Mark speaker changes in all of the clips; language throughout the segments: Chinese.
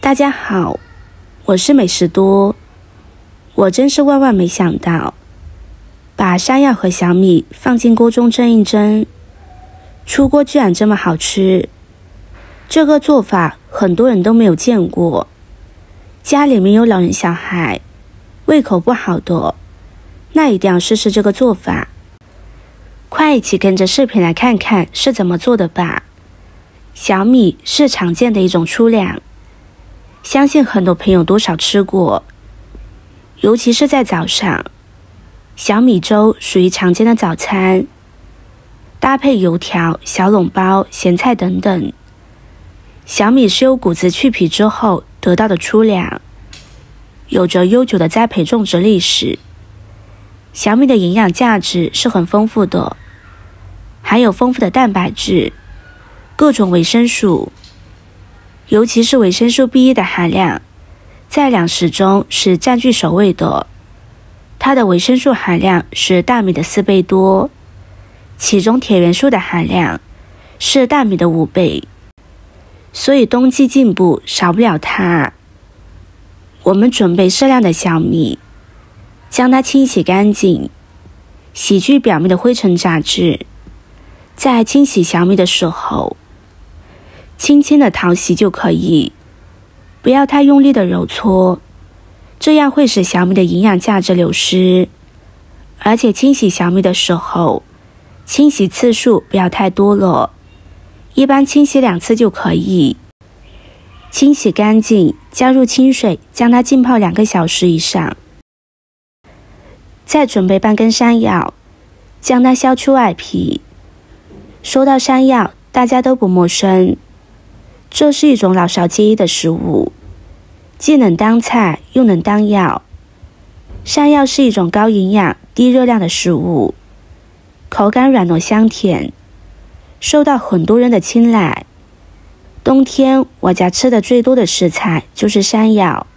Speaker 1: 大家好，我是美食多。我真是万万没想到，把山药和小米放进锅中蒸一蒸，出锅居然这么好吃。这个做法很多人都没有见过，家里面有老人小孩，胃口不好的，那一定要试试这个做法。快一起跟着视频来看看是怎么做的吧。小米是常见的一种粗粮，相信很多朋友多少吃过，尤其是在早上，小米粥属于常见的早餐，搭配油条、小笼包、咸菜等等。小米是由谷子去皮之后得到的粗粮，有着悠久的栽培种植历史。小米的营养价值是很丰富的，含有丰富的蛋白质、各种维生素，尤其是维生素 B1 的含量，在粮食中是占据首位的。它的维生素含量是大米的4倍多，其中铁元素的含量是大米的5倍，所以冬季进补少不了它。我们准备适量的小米，将它清洗干净，洗去表面的灰尘杂质。在清洗小米的时候，轻轻的淘洗就可以，不要太用力的揉搓，这样会使小米的营养价值流失。而且清洗小米的时候，清洗次数不要太多了，一般清洗2次就可以。清洗干净，加入清水，将它浸泡2个小时以上。再准备半根山药，将它削去外皮。说到山药，大家都不陌生，这是一种老少皆宜的食物，既能当菜又能当药。山药是一种高营养、低热量的食物，口感软糯香甜，受到很多人的青睐。冬天我家吃的最多的食材就是山药，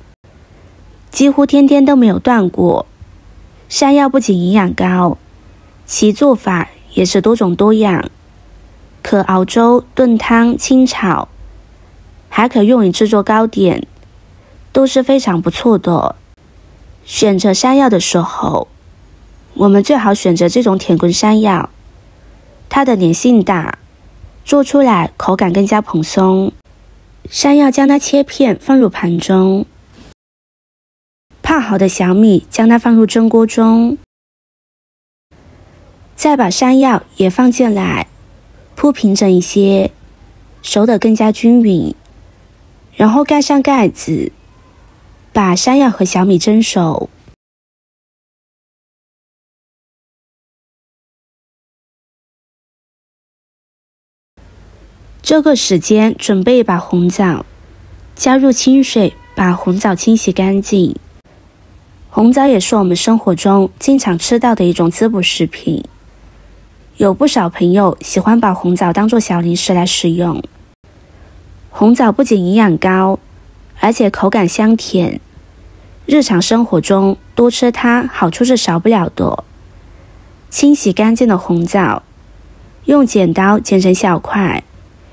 Speaker 1: 几乎天天都没有断过。山药不仅营养高，其做法也是多种多样，可熬粥、炖汤、清炒，还可用于制作糕点，都是非常不错的。选择山药的时候，我们最好选择这种铁棍山药，它的粘性大，做出来口感更加蓬松。山药将它切片放入盘中，泡好的小米将它放入蒸锅中，再把山药也放进来，铺平整一些，熟得更加均匀，然后盖上盖子，把山药和小米蒸熟。这个时间准备一把红枣，加入清水，把红枣清洗干净。红枣也是我们生活中经常吃到的一种滋补食品，有不少朋友喜欢把红枣当作小零食来使用。红枣不仅营养高，而且口感香甜，日常生活中多吃它好处是少不了的。清洗干净的红枣，用剪刀剪成小块，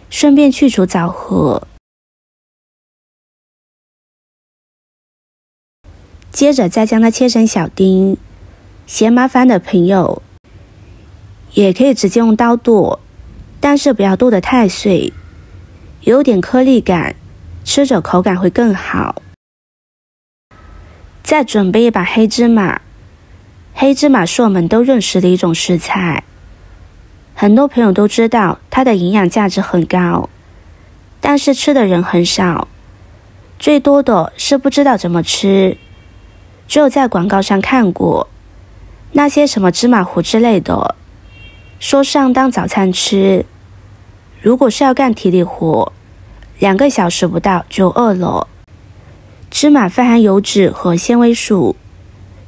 Speaker 1: 顺便去除枣核。接着再将它切成小丁，嫌麻烦的朋友也可以直接用刀剁，但是不要剁得太碎，有点颗粒感，吃着口感会更好。再准备一把黑芝麻，黑芝麻是我们都认识的一种食材，很多朋友都知道它的营养价值很高，但是吃的人很少，最多的是不知道怎么吃，只有在广告上看过，那些什么芝麻糊之类的，说上当早餐吃，如果是要干体力活，2个小时不到就饿了。芝麻富含油脂和纤维素，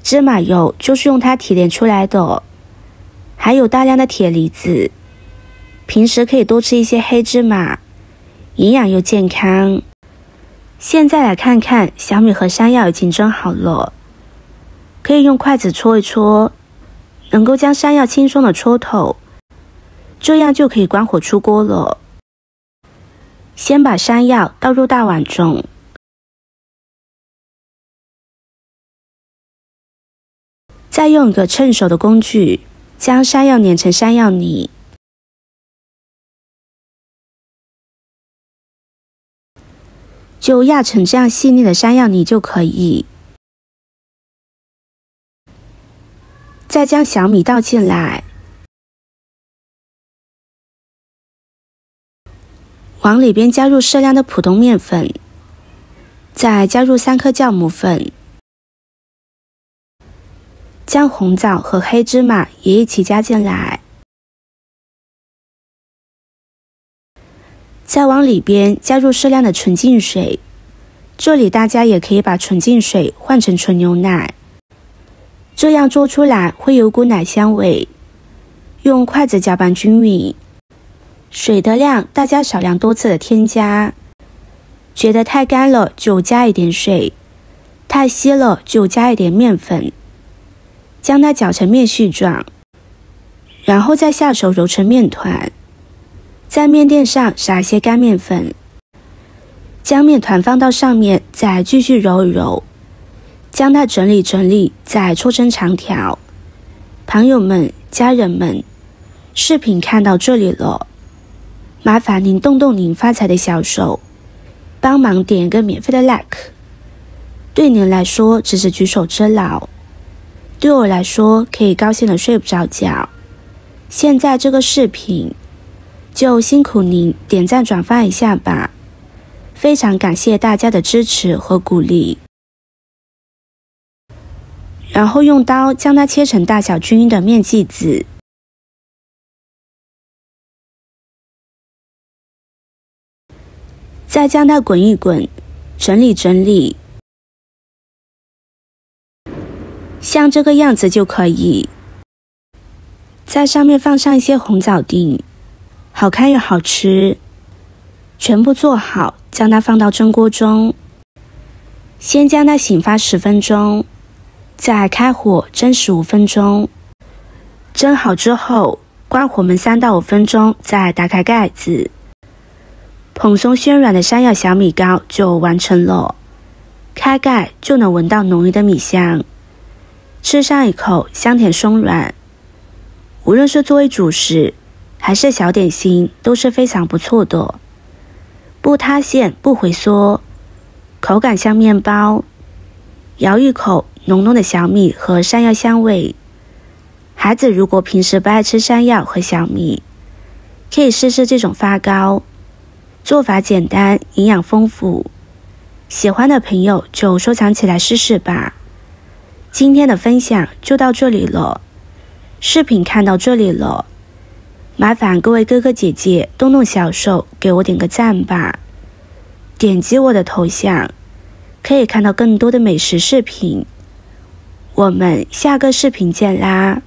Speaker 1: 芝麻油就是用它提炼出来的，还有大量的铁离子，平时可以多吃一些黑芝麻，营养又健康。现在来看看小米和山药已经蒸好了，可以用筷子戳一戳，能够将山药轻松的戳透，这样就可以关火出锅了。先把山药倒入大碗中，再用一个趁手的工具将山药碾成山药泥，就压成这样细腻的山药泥就可以。再将小米倒进来，往里边加入适量的普通面粉，再加入3颗酵母粉，将红枣和黑芝麻也一起加进来，再往里边加入适量的纯净水，这里大家也可以把纯净水换成纯牛奶，这样做出来会有股奶香味。用筷子搅拌均匀，水的量大家少量多次的添加，觉得太干了就加一点水，太稀了就加一点面粉，将它搅成面絮状，然后再下手揉成面团，在面垫上撒一些干面粉，将面团放到上面，再继续揉一揉，将它整理整理，再搓成长条。朋友们、家人们，视频看到这里了，麻烦您动动您发财的小手，帮忙点一个免费的 like。 对您来说只是举手之劳，对我来说可以高兴的睡不着觉。现在这个视频就辛苦您点赞转发一下吧，非常感谢大家的支持和鼓励。然后用刀将它切成大小均匀的面剂子，再将它滚一滚，整理整理，像这个样子就可以。在上面放上一些红枣丁，好看又好吃。全部做好，将它放到蒸锅中，先将它醒发10分钟，再开火蒸15分钟。蒸好之后，关火焖3到5分钟，再打开盖子。蓬松暄软的山药小米糕就完成了，开盖就能闻到浓郁的米香，吃上一口香甜松软。无论是作为主食还是小点心都是非常不错的，不塌陷不回缩，口感像面包，咬一口浓浓的小米和山药香味。孩子如果平时不爱吃山药和小米，可以试试这种发糕，做法简单，营养丰富，喜欢的朋友就收藏起来试试吧。今天的分享就到这里了，视频看到这里了，麻烦各位哥哥姐姐动动小手给我点个赞吧，点击我的头像可以看到更多的美食视频。我们下个视频见啦！